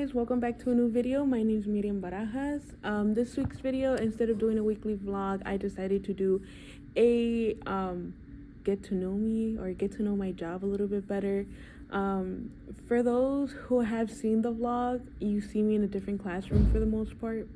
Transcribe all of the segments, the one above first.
guys, welcome back to a new video. My name is Miriam Barajas. This week's video, instead of doing a weekly vlog, I decided to do a get to know me or get to know my job a little bit better. For those who have seen the vlog, you see me in a different classroom for the most part.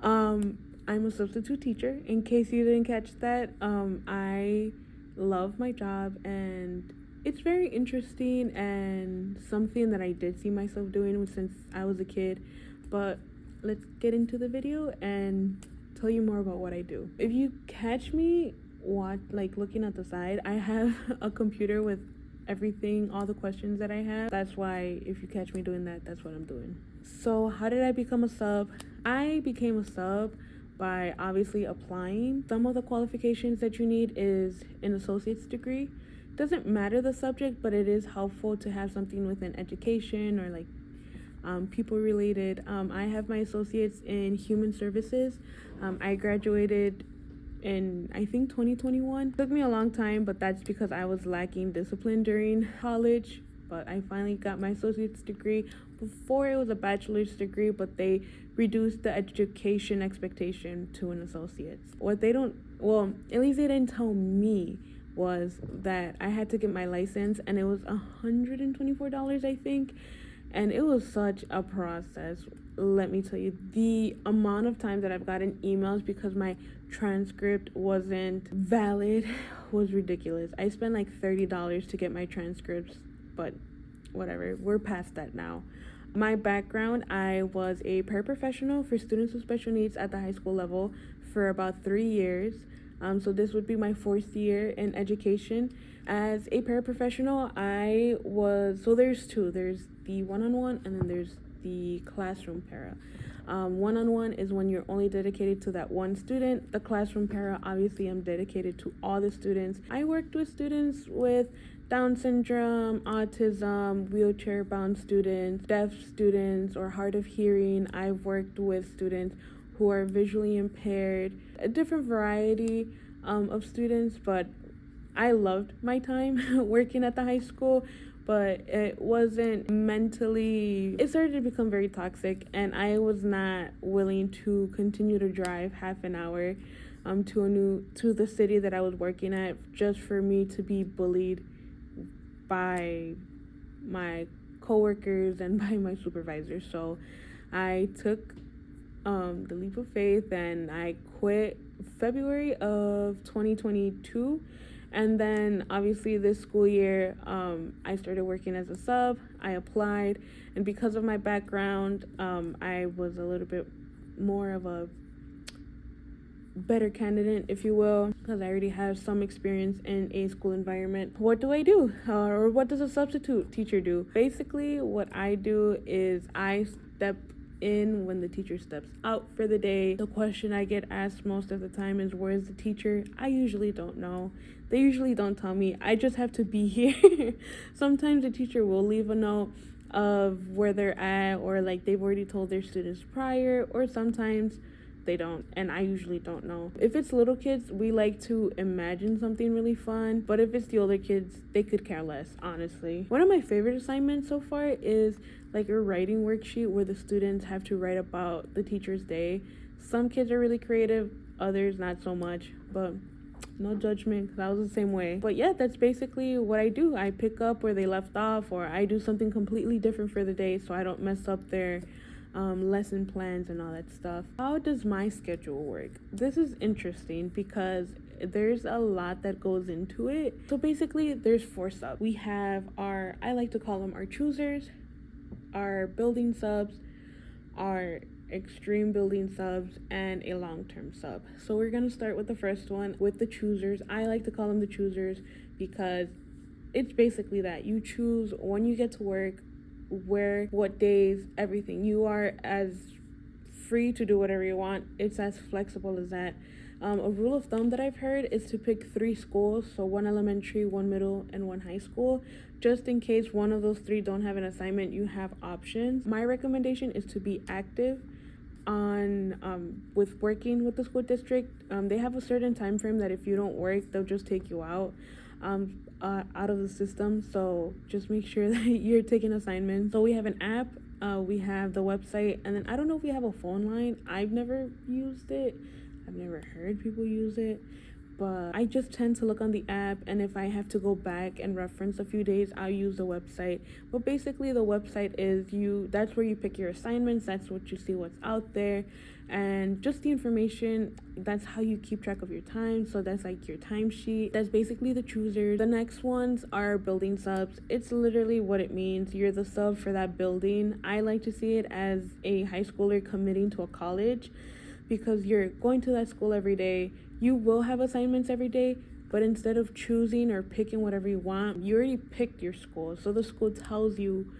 I'm a substitute teacher. In case you didn't catch that, I love my job and it's very interesting and something that I did see myself doing since I was a kid. But let's get into the video and tell you more about what I do. If you catch me looking at the side, I have a computer with everything, all the questions that I have. That's why if you catch me doing that, that's what I'm doing. So how did I become a sub? I became a sub by obviously applying. Some of the qualifications that you need is an associate's degree. Doesn't matter the subject, but it is helpful to have something within education or people related. I have my associates in human services. I graduated in I think 2021. Took me a long time, but that's because I was lacking discipline during college. But I finally got my associate's degree. Before it was a bachelor's degree, but they reduced the education expectation to an associate's. At least they didn't tell me, was that I had to get my license, and it was $124, I think, and it was such a process. Let me tell you, the amount of times that I've gotten emails because my transcript wasn't valid was ridiculous. I spent like $30 to get my transcripts, but whatever, we're past that now. My background, I was a paraprofessional for students with special needs at the high school level for about 3 years. So this would be my 4th year in education. As a paraprofessional, there's two. There's the one-on-one and then there's the classroom para. One-on-one is when you're only dedicated to that one student. The classroom para, obviously, I'm dedicated to all the students. I worked with students with Down syndrome, autism, wheelchair-bound students, deaf students, or hard of hearing. I've worked with students who are visually impaired, a different variety of students, but I loved my time working at the high school, but it wasn't it started to become very toxic, and I was not willing to continue to drive half an hour to the city that I was working at just for me to be bullied by my coworkers and by my supervisor. So I took the leap of faith and I quit February of 2022. And then obviously this school year, I started working as a sub. I applied, and because of my background, I was a little bit more of a better candidate, if you will, because I already have some experience in a school environment. What do I do? Or what does a substitute teacher do? Basically, what I do is I step in when the teacher steps out for the day. The question I get asked most of the time is, where's the teacher? I usually don't know. They usually don't tell me. I just have to be here. Sometimes the teacher will leave a note of where they're at, or they've already told their students prior, or sometimes they don't, and I usually don't know. If it's little kids, we like to imagine something really fun, but if it's the older kids, they could care less, honestly. One of my favorite assignments so far is a writing worksheet where the students have to write about the teacher's day. Some kids are really creative, others not so much, but no judgment, because I was the same way. But yeah, that's basically what I do. I pick up where they left off, or I do something completely different for the day so I don't mess up their lesson plans and all that stuff. How does my schedule work? This is interesting because there's a lot that goes into it. So basically, there's 4 subs. We have I like to call them our choosers, our building subs, our extreme building subs, and a long-term sub. So we're gonna start with the first one, with the choosers. I like to call them the choosers because it's basically that you choose when you get to work, where, what days, everything. You are as free to do whatever you want. It's as flexible as that. A rule of thumb that I've heard is to pick 3 schools, so 1 elementary, 1 middle, and 1 high school. Just in case one of those 3 don't have an assignment, you have options. My recommendation is to be active with working with the school district. They have a certain time frame that if you don't work, they'll just take you out. out of the system. So just make sure that you're taking assignments. So we have an app, we have the website, and then I don't know if we have a phone line. I've never used it. I've never heard people use it. But I just tend to look on the app, and if I have to go back and reference a few days, I'll use the website. But basically the website is that's where you pick your assignments, that's what you see what's out there, and just the information. That's how you keep track of your time. So that's like your timesheet. That's basically the choosers. The next ones are building subs. It's literally what it means. You're the sub for that building. I like to see it as a high schooler committing to a college, because you're going to that school every day. You will have assignments every day, but instead of choosing or picking whatever you want, you already picked your school. So the school tells you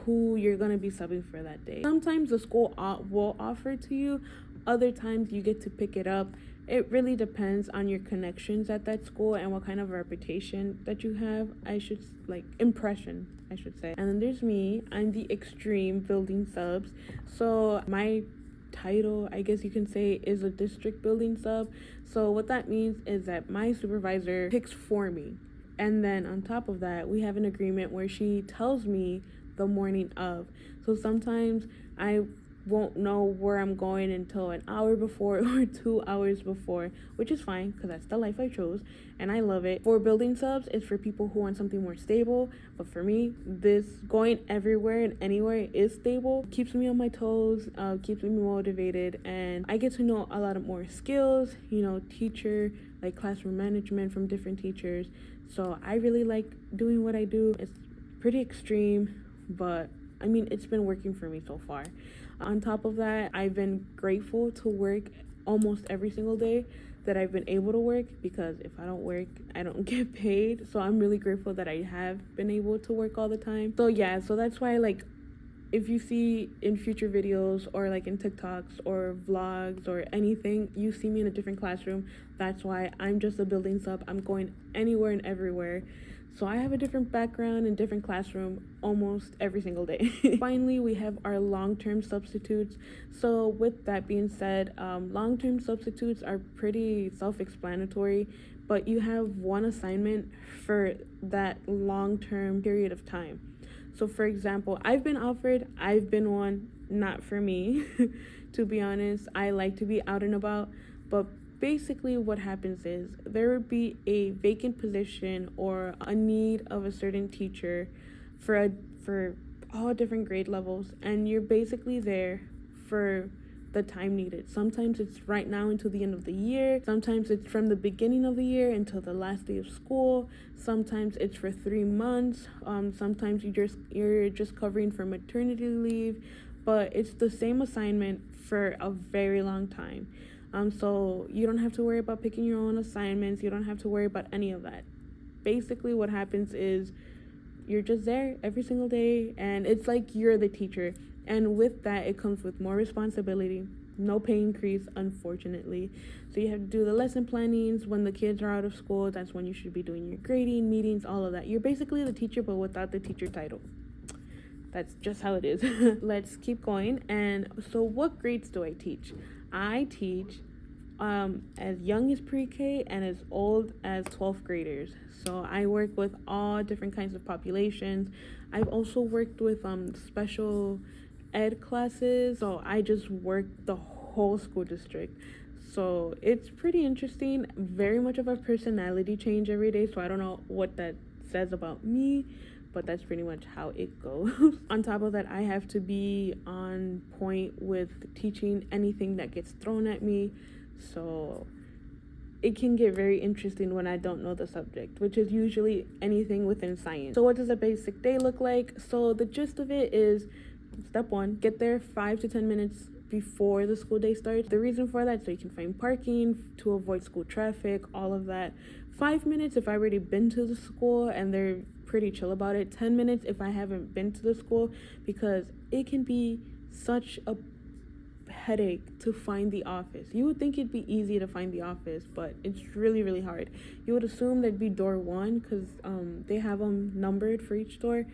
who you're going to be subbing for that day. Sometimes the school will offer it to you. Other times you get to pick it up. It really depends on your connections at that school and what kind of reputation that you have. Impression, I should say. And then there's me. I'm the extreme building subs. So my title, I guess you can say, is a district building sub. So what that means is that my supervisor picks for me, and then on top of that we have an agreement where she tells me the morning of. So sometimes I won't know where I'm going until an hour before or 2 hours before, which is fine because that's the life I chose and I love it. For building subs, it's for people who want something more stable, but for me, this going everywhere and anywhere is stable. Keeps me on my toes, keeps me motivated, and I get to know a lot of more skills, teacher, like classroom management from different teachers. So I really like doing what I do. It's pretty extreme, but I mean, it's been working for me so far. On top of that, I've been grateful to work almost every single day that I've been able to work, because if I don't work, I don't get paid. So I'm really grateful that I have been able to work all the time. So yeah, so that's why, like, if you see in future videos or like in TikToks or vlogs or anything, you see me in a different classroom, that's why. I'm just a building sub. I'm going anywhere and everywhere. So I have a different background and different classroom almost every single day. Finally, we have our long-term substitutes. So with that being said, long-term substitutes are pretty self-explanatory, but you have one assignment for that long-term period of time. So for example, I've been one, not for me. To be honest, I like to be out and about, but basically what happens is there would be a vacant position or a need of a certain teacher for all different grade levels, and you're basically there for the time needed. Sometimes it's right now until the end of the year. Sometimes it's from the beginning of the year until the last day of school. Sometimes it's for 3 months. Sometimes you're just covering for maternity leave, but it's the same assignment for a very long time. So you don't have to worry about picking your own assignments. You don't have to worry about any of that. Basically what happens is you're just there every single day, and it's like you're the teacher. And with that, it comes with more responsibility. No pay increase, unfortunately. So you have to do the lesson plannings when the kids are out of school. That's when you should be doing your grading, meetings, all of that. You're basically the teacher, but without the teacher title. That's just how it is. Let's keep going. And so what grades do I teach? I teach as young as pre-K and as old as 12th graders. So I work with all different kinds of populations. I've also worked with special ed classes. So I just work the whole school district. So it's pretty interesting. Very much of a personality change every day. So I don't know what that says about me, but that's pretty much how it goes. On top of that, I have to be on point with teaching anything that gets thrown at me. So it can get very interesting when I don't know the subject, which is usually anything within science. So what does a basic day look like? So the gist of it is, step 1, get there 5 to 10 minutes before the school day starts. The reason for that, so you can find parking, to avoid school traffic, all of that. 5 minutes if I've already been to the school and they're pretty chill about it. 10 minutes if I haven't been to the school, because it can be such a headache to find the office. You would think it'd be easy to find the office, but it's really, really hard. You would assume that'd be door 1 because they have them numbered for each door,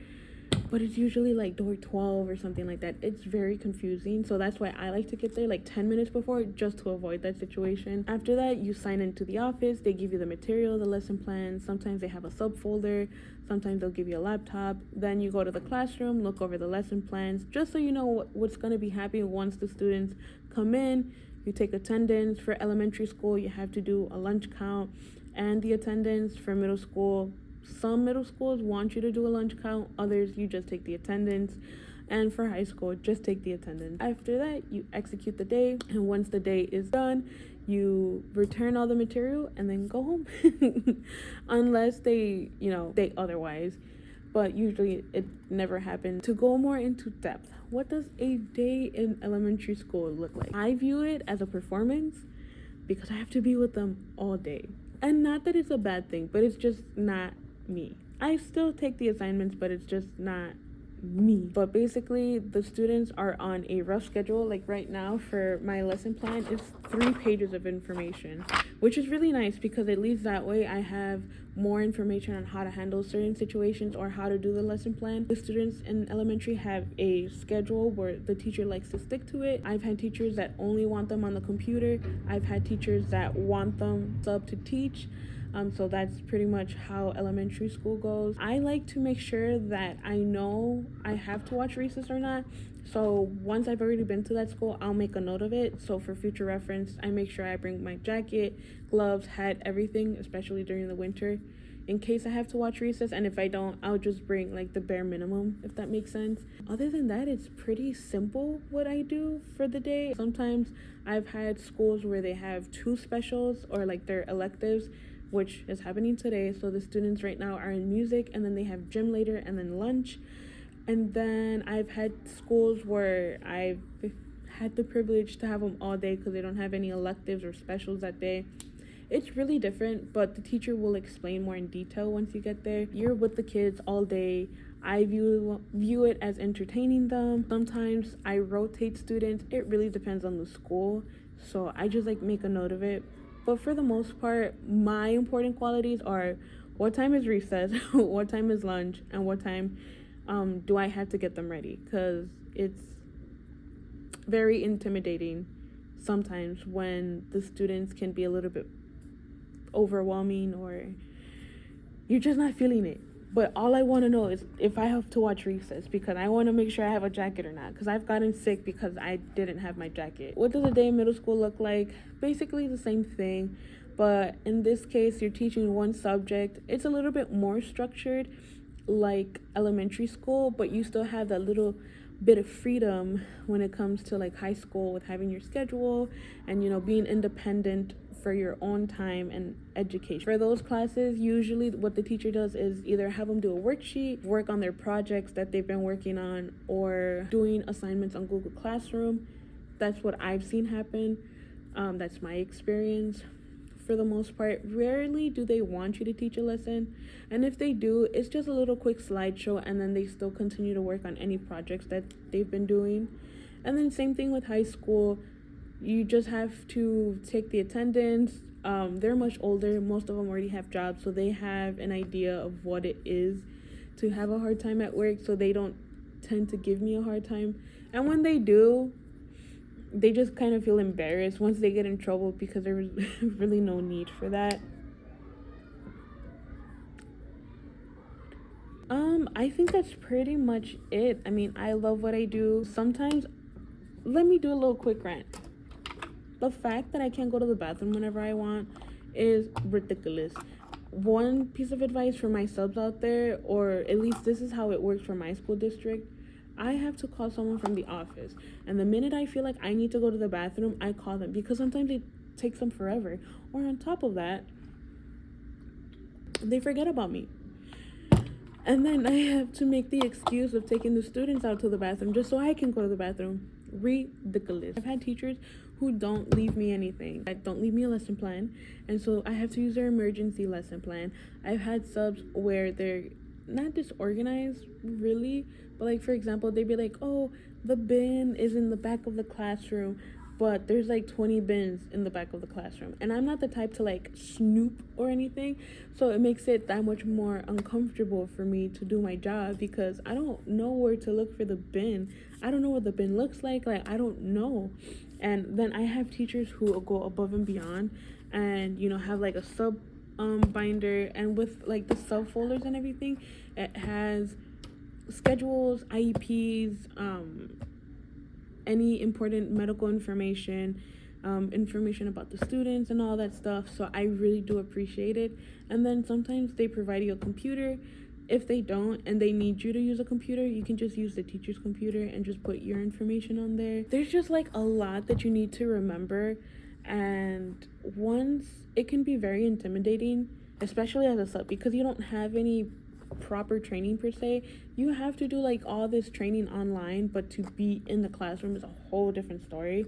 but it's usually like door 12 or something like that. It's very confusing. So that's why I like to get there like 10 minutes before, just to avoid that situation. After that, you sign into the office. They give you the material, the lesson plan. Sometimes they have a subfolder. Sometimes they'll give you a laptop. Then you go to the classroom, look over the lesson plans, just so you know what's going to be happening once the students come in. You take attendance. For elementary school, you have to do a lunch count and the attendance. For middle school, some middle schools want you to do a lunch count, others you just take the attendance. And for high school, just take the attendance. After that, you execute the day, and once the day is done, you return all the material and then go home. Unless they otherwise. But usually it never happens. To go more into depth, what does a day in elementary school look like? I view it as a performance because I have to be with them all day. And not that it's a bad thing, but it's just not me. I still take the assignments, but it's just not me. But basically, the students are on a rough schedule. Like right now, for my lesson plan, it's 3 pages of information, which is really nice because at least that way I have more information on how to handle certain situations or how to do the lesson plan. The students in elementary have a schedule where the teacher likes to stick to it. I've had teachers that only want them on the computer. I've had teachers that want them sub to teach. So that's pretty much how elementary school goes. I like to make sure that I know I have to watch recess or not. So once I've already been to that school, I'll make a note of it. So for future reference, I make sure I bring my jacket, gloves, hat, everything, especially during the winter, in case I have to watch recess. And if I don't, I'll just bring like the bare minimum, if that makes sense. Other than that, it's pretty simple what I do for the day. Sometimes I've had schools where they have 2 specials or like their electives, which is happening today. So the students right now are in music, and then they have gym later, and then lunch. And then I've had schools where I've had the privilege to have them all day because they don't have any electives or specials that day. It's really different, but the teacher will explain more in detail once you get there. You're with the kids all day. I view it as entertaining them. Sometimes I rotate students. It really depends on the school. So I just like make a note of it. But for the most part, my important qualities are what time is recess, what time is lunch, and what time do I have to get them ready. Because it's very intimidating sometimes when the students can be a little bit overwhelming or you're just not feeling it. But all I want to know is if I have to watch recess because I want to make sure I have a jacket or not, because I've gotten sick because I didn't have my jacket. What does a day in middle school look like? Basically the same thing, but in this case, you're teaching one subject. It's a little bit more structured like elementary school, but you still have that little bit of freedom when it comes to like high school with having your schedule and, you know, being independent for your own time and education. For those classes, usually what the teacher does is either have them do a worksheet, work on their projects that they've been working on, or doing assignments on Google Classroom. That's what I've seen happen. That's my experience. For the most part, rarely do they want you to teach a lesson, and if they do, it's just a little quick slideshow, and then they still continue to work on any projects that they've been doing. And then same thing with high school. You just have to take the attendance. They're much older. Most of them already have jobs, so they have an idea of what it is to have a hard time at work, so they don't tend to give me a hard time. And when they do, they just kind of feel embarrassed once they get in trouble because there was really no need for that. I think that's pretty much it. I mean, I love what I do. Sometimes, let me do a little quick rant. The fact that I can't go to the bathroom whenever I want is ridiculous. One piece of advice for my subs out there, or at least this is how it works for my school district, I have to call someone from the office. And the minute I feel like I need to go to the bathroom, I call them because sometimes it takes them forever. Or on top of that, they forget about me. And then I have to make the excuse of taking the students out to the bathroom just so I can go to the bathroom. Ridiculous. I've had teachers who don't leave me anything. Don't leave me a lesson plan, and so I have to use their emergency lesson plan. I've had subs where they're not disorganized really, but like for example, they'd be like, oh, the bin is in the back of the classroom. but there's like 20 bins in the back of the classroom, and I'm not the type to like snoop or anything, so it makes it that much more uncomfortable for me to do my job because I don't know where to look for the bin. I don't know what the bin looks like I don't know. And then I have teachers who will go above and beyond and have like a sub binder, and with like the subfolders and everything, it has schedules, IEPs, any important medical information, information about the students and all that stuff. So I really do appreciate it. And then sometimes they provide you a computer. If they don't and they need you to use a computer, you can just use the teacher's computer and just put your information on there. There's just like a lot that you need to remember, and once it can be very intimidating, especially as a sub, because you don't have any proper training per se. You have to do like all this training online, but to be in the classroom is a whole different story.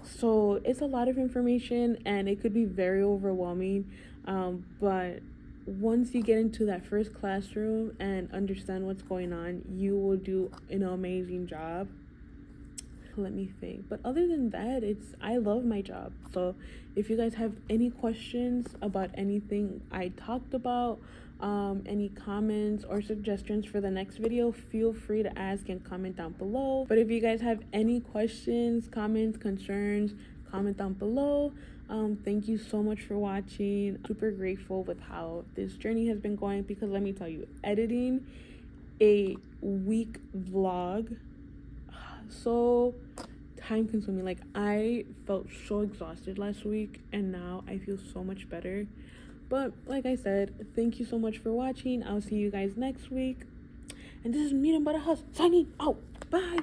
So it's a lot of information and it could be very overwhelming, but once you get into that first classroom and understand what's going on, you will do an amazing job. Let me think. But other than that, I love my job. So if you guys have any questions about anything I talked about, any comments or suggestions for the next video, feel free to ask and comment down below. But if you guys have any questions, comments, concerns, comment down below. Thank you so much for watching. Super grateful with how this journey has been going, because let me tell you, editing a week vlog, so time consuming. Like, I felt so exhausted last week and now I feel so much better. But like I said, thank you so much for watching. I'll see you guys next week, and this is Medium Butter House signing out. Bye.